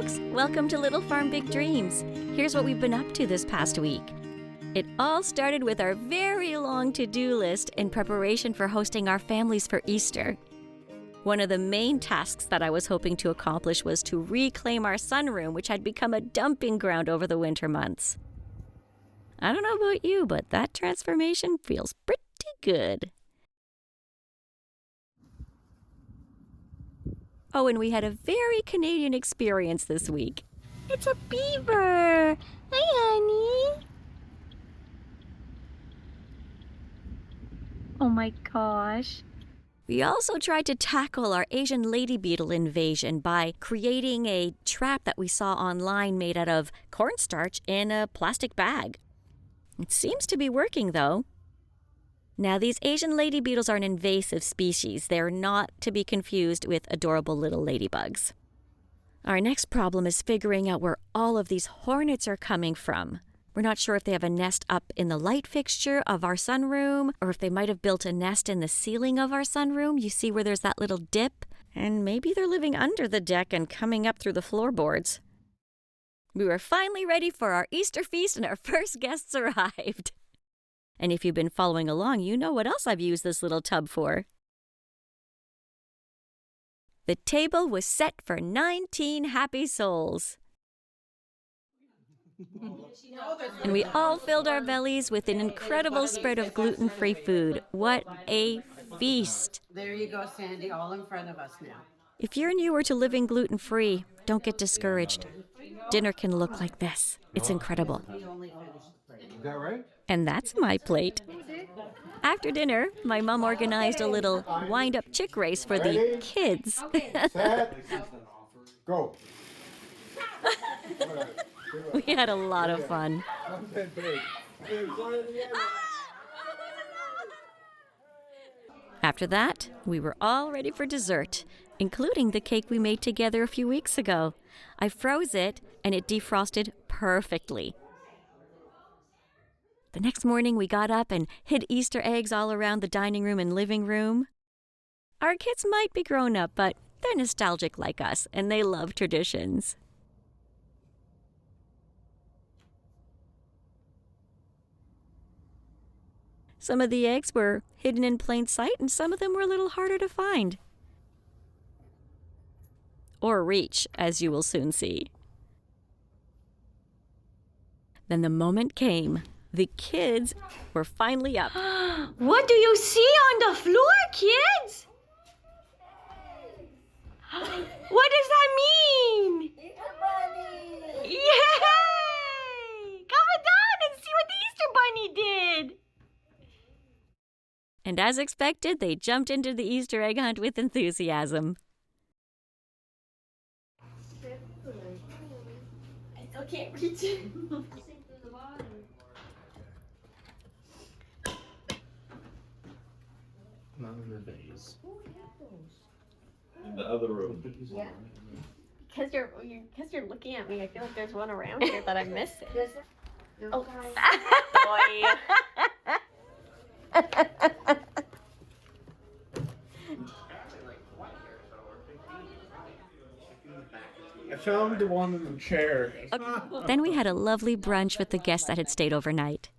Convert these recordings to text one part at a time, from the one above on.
folks! Welcome to Little Farm Big Dreams. Here's what we've been up to this past week. It all started with our very long to-do list in preparation for hosting our families for Easter. One of the main tasks that I was hoping to accomplish was to reclaim our sunroom, which had become a dumping ground over the winter months. I don't know about you, but that transformation feels pretty good. Oh, and we had a very Canadian experience this week. It's a beaver! Hi, honey! Oh my gosh. We also tried to tackle our Asian lady beetle invasion by creating a trap that we saw online made out of cornstarch in a plastic bag. It seems to be working, though. Now, these Asian lady beetles are an invasive species. They're not to be confused with adorable little ladybugs. Our next problem is figuring out where all of these hornets are coming from. We're not sure if they have a nest up in the light fixture of our sunroom, or if they might have built a nest in the ceiling of our sunroom. You see where there's that little dip? And maybe they're living under the deck and coming up through the floorboards. We were finally ready for our Easter feast, and our first guests arrived. And if you've been following along, you know what else I've used this little tub for. The table was set for 19 happy souls. And we all filled our bellies with an incredible spread of gluten-free food. What a feast! There you go, Sandy, all in front of us now. If you're newer to living gluten-free, don't get discouraged. Dinner can look like this. It's incredible. Is that right? And that's my plate. After dinner, my mom organized a little wind-up chick race for the kids. Set. Go. We had a lot of fun. After that, we were all ready for dessert, including the cake we made together a few weeks ago. I froze it, and it defrosted perfectly. The next morning, we got up and hid Easter eggs all around the dining room and living room. Our kids might be grown up, but they're nostalgic like us, and they love traditions. Some of the eggs were hidden in plain sight, and some of them were a little harder to find. Or reach, as you will soon see. Then the moment came. The kids were finally up. What do you see on the floor, kids? What does that mean? Yay! Come down and see what the Easter Bunny did. And as expected, they jumped into the Easter egg hunt with enthusiasm. I still can't reach it. Not in the vase. In the other room. Yeah. Because you're looking at me, I feel like there's one around here that I'm missing. Oh, boy. I found the one in the chair. Then we had a lovely brunch with the guests that had stayed overnight.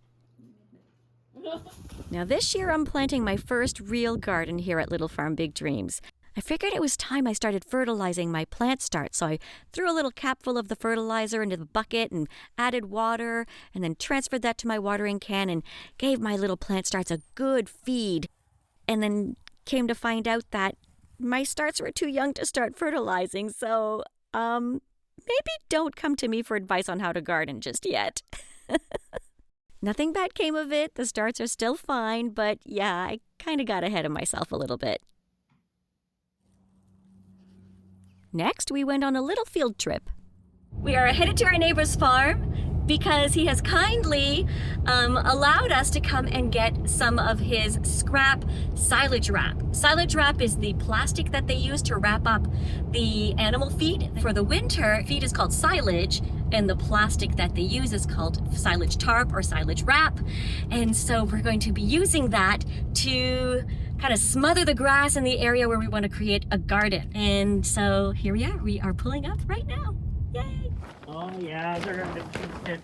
Now this year I'm planting my first real garden here at Little Farm Big Dreams. I figured it was time I started fertilizing my plant start, so I threw a little capful of the fertilizer into the bucket and added water, and then transferred that to my watering can and gave my little plant starts a good feed. And then came to find out that my starts were too young to start fertilizing, so, maybe don't come to me for advice on how to garden just yet. Nothing bad came of it. The starts are still fine, but yeah, I kind of got ahead of myself a little bit. Next, we went on a little field trip. We are headed to our neighbor's farm because he has kindly allowed us to come and get some of his scrap silage wrap. Silage wrap is the plastic that they use to wrap up the animal feed. For the winter, feed is called silage, and the plastic that they use is called silage tarp or silage wrap. And so we're going to be using that to kind of smother the grass in the area where we want to create a garden. And so here we are pulling up right now. Yay! Yeah, they're gonna be it.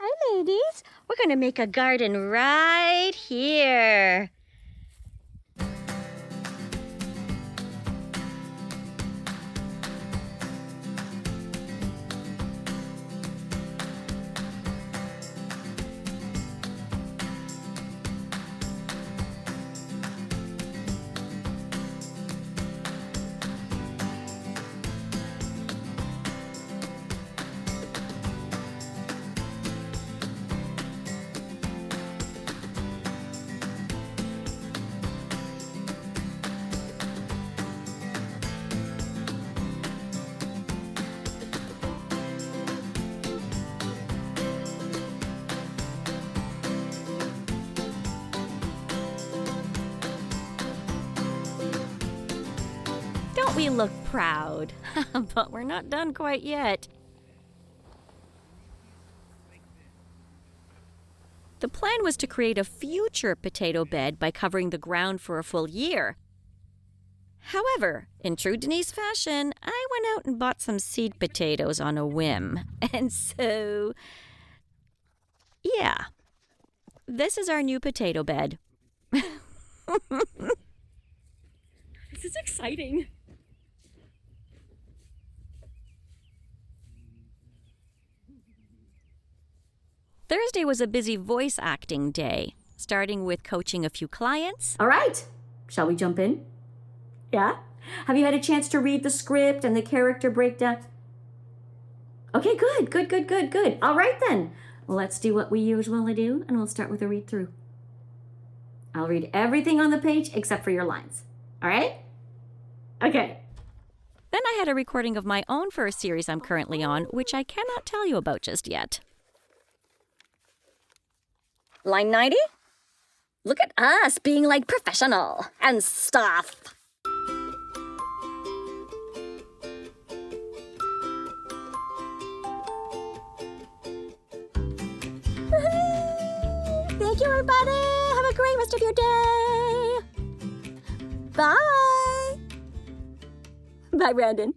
Hi, ladies. We're going to make a garden right here. Don't we look proud? But we're not done quite yet. The plan was to create a future potato bed by covering the ground for a full year. However, in true Denise fashion, I went out and bought some seed potatoes on a whim. And so, yeah, this is our new potato bed. This is exciting. Thursday was a busy voice acting day, starting with coaching a few clients. All right, shall we jump in? Yeah? Have you had a chance to read the script and the character breakdown? Okay, good. All right then. Let's do what we usually do, and we'll start with a read through. I'll read everything on the page except for your lines. All right? Okay. Then I had a recording of my own for a series I'm currently on, which I cannot tell you about just yet. Line 90? Look at us being like professional and stuff. Thank you, everybody. Have a great rest of your day. Bye. Bye, Brandon.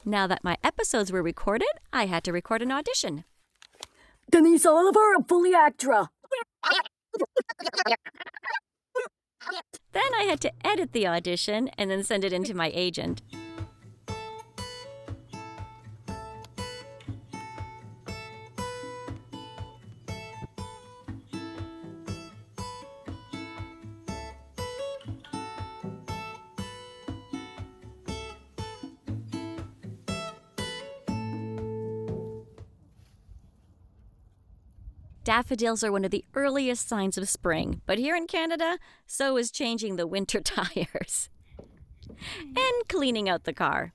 Now that my episodes were recorded, I had to record an audition. Denise Oliver, fully actra. Then I had to edit the audition and then send it in to my agent. Daffodils are one of the earliest signs of spring, but here in Canada, so is changing the winter tires and cleaning out the car.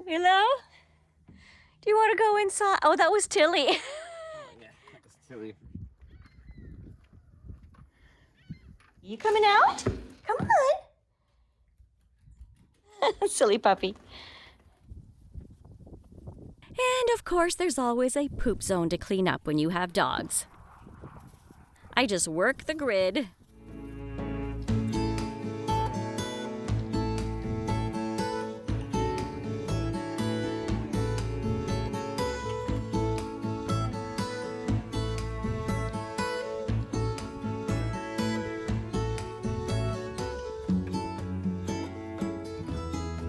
Hello? Do you want to go inside? Oh, that was Tilly. Yeah, that was silly. You coming out? Come on. Silly puppy. And of course, there's always a poop zone to clean up when you have dogs. I just work the grid.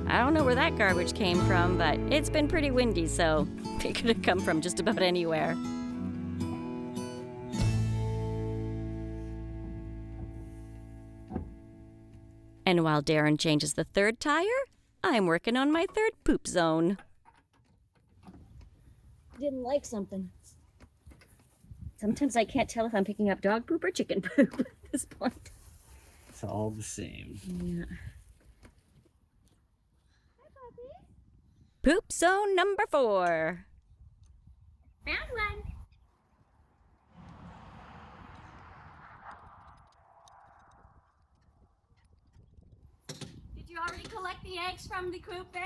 I don't know where that garbage came from, but it's been pretty windy, so it could have come from just about anywhere. And while Darren changes the third tire, I'm working on my third poop zone. Didn't like something. Sometimes I can't tell if I'm picking up dog poop or chicken poop at this point. It's all the same. Yeah. Poop zone number 4. Found one. Did you already collect the eggs from the coop, babe?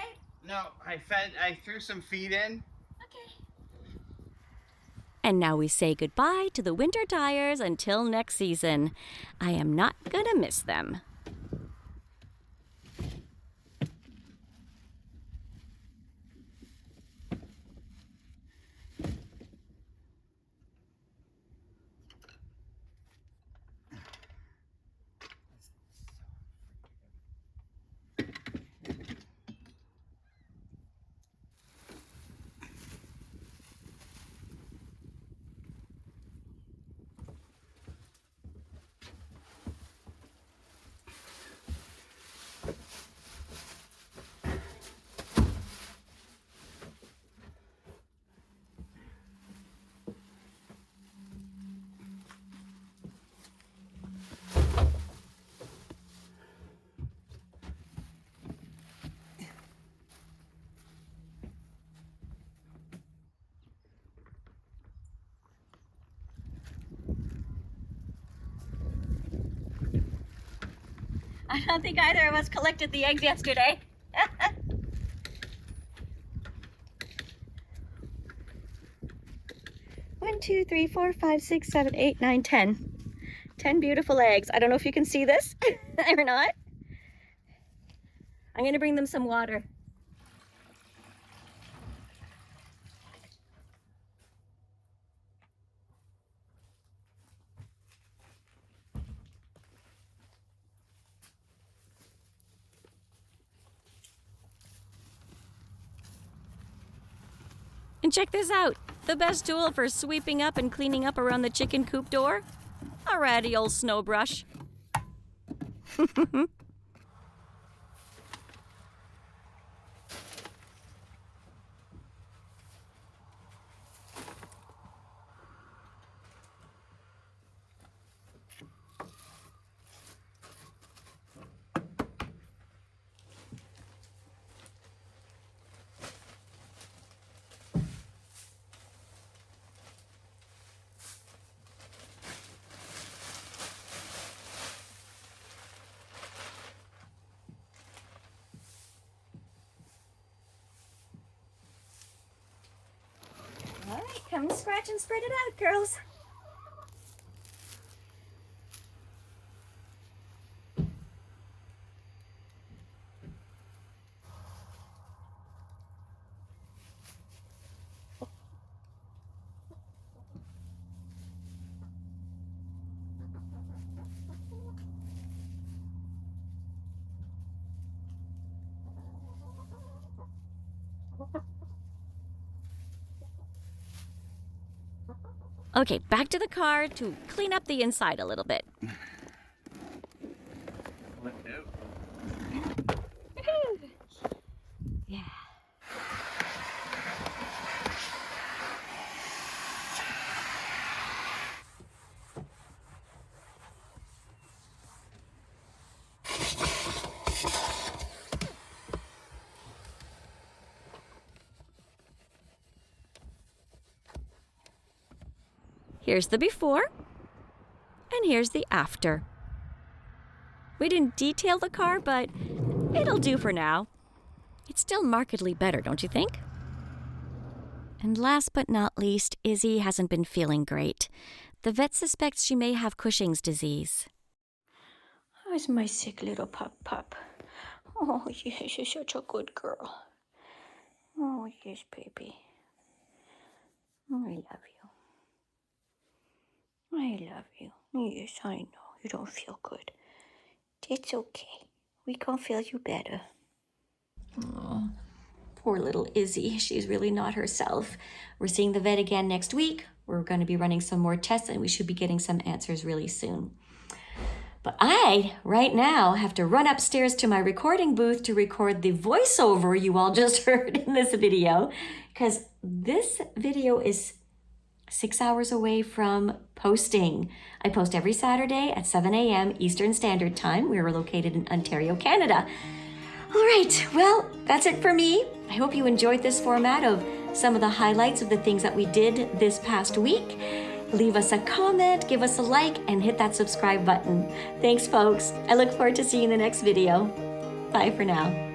No, I threw some feed in. Okay. And now we say goodbye to the winter tires until next season. I am not gonna miss them. I don't think either of us collected the eggs yesterday. 1, 2, 3, 4, 5, 6, 7, 8, 9, 10. 10 beautiful eggs. I don't know if you can see this or not. I'm gonna bring them some water. And check this out, the best tool for sweeping up and cleaning up around the chicken coop door. A ratty old snow brush. All right, come scratch and spread it out, girls. Okay, back to the car to clean up the inside a little bit. Yeah. Here's the before, and here's the after. We didn't detail the car, but it'll do for now. It's still markedly better, don't you think? And last but not least, Izzy hasn't been feeling great. The vet suspects she may have Cushing's disease. How's my sick little pup? Oh, yes, you're such a good girl. Oh, yes, baby. I love you. I love you. Yes, I know. You don't feel good. It's okay. We can feel you better. Oh, poor little Izzy. She's really not herself. We're seeing the vet again next week. We're going to be running some more tests, and we should be getting some answers really soon. But I, right now, have to run upstairs to my recording booth to record the voiceover you all just heard in this video, because this video is 6 hours away from posting. I post every Saturday at 7 a.m. Eastern Standard Time. We are located in Ontario, Canada. All right, well, that's it for me. I hope you enjoyed this format of some of the highlights of the things that we did this past week. Leave us a comment, give us a like, and hit that subscribe button. Thanks, folks. I look forward to seeing you in the next video. Bye for now.